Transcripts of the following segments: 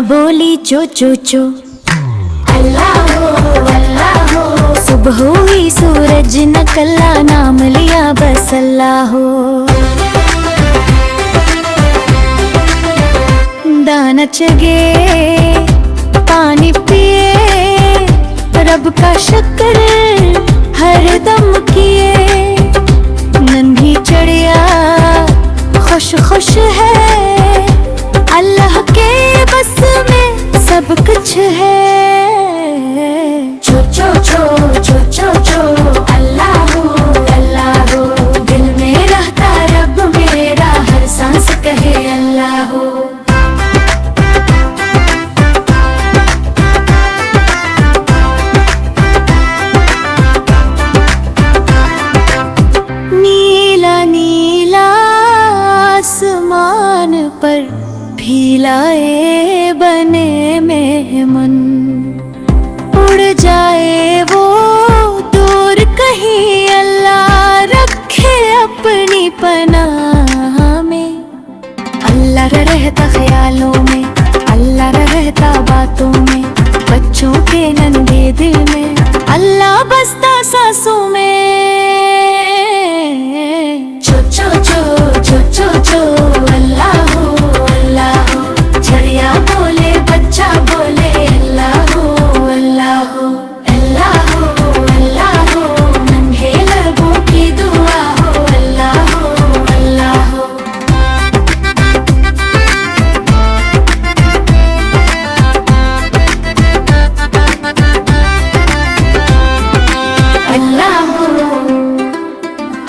बोली चो चो चो, अल्लाह हो अल्लाह हो। सुबह हुई सूरज निकला, नाम लिया बस अल्लाह हो। दाना चगे पानी पिए, रब का शुक्र हर दम किए। नन्ही चिड़िया खुश खुश है, अल्लाह के बस में सब कुछ है। चो चो चो चो चो चो, अल्लाह हो अल्लाह हो। दिल में रहता रब मेरा, हर सांस कहे अल्लाह हो। नीला नीला आसमान पर भीलाए बने मेहमान, उड़ जाए वो दूर कहीं, अल्लाह रखे अपनी पनाह में। अल्लाह रहता ख्यालों में, अल्लाह रहता बातों में, बच्चों के नन्हे दिल में, अल्लाह बसता सांसों में। चो चो चो चो चो चो, अल्लाह हो अल्लाह हो। चिड़िया बोले बच्चा बोले, अल्लाह हो अल्लाह हो। अल्लाह हो अल्लाह हो, नन्हे लबों की दुआ हो, अल्लाह हो अल्लाह हो। अल्लाह हो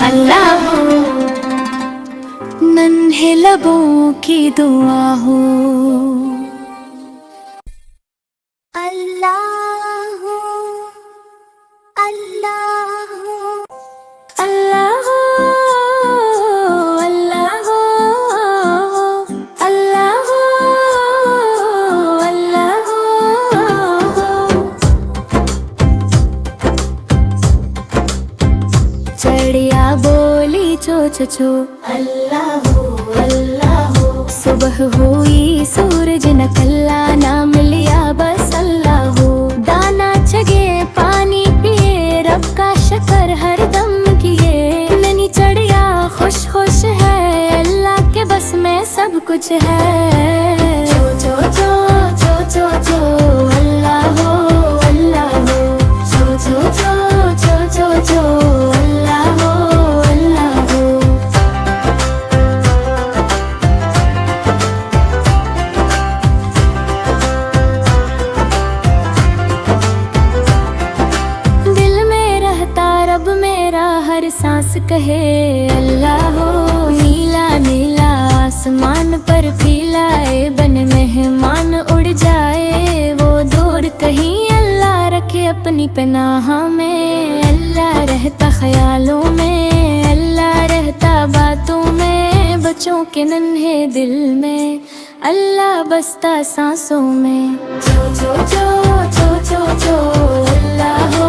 अल्लाह हो, नन्हे लबों की दुआ हो। अल्लाह हो अल्लाह हो अल्लाह हो अल्लाह हो अल्लाह हो अल्लाह हो। चिड़िया बोली चो चो चो, अल्लाह हो अल्लाह हो। सुबह हुई सूरज निकला, नाम लिया बस अल्लाह हो। दाना चगे पानी पिए, रब का शुक्र हर दम किए। नन्ही चिड़िया खुश खुश है, अल्लाह के बस में सब कुछ है। चो चो चो चो चो चो, अल्लाह हो अल्लाह हो। चो चो चो चो चो चो, अल्लाह हो अल्लाह हो। दिल में रहता रब मेरा, हर सांस कहे अल्लाह हो। नीला नीला आसमान पर फैलाए बन मेहमान, उड़ जाए वो दूर कहीं, अल्लाह रखे अपनी पनाह में। अल्लाह रहता ख्यालों में, अल्लाह रहता बातों में, बच्चों के नन्हे दिल में, अल्लाह बसता सांसों में। चो चो चो चो चो चो, अल्लाह हो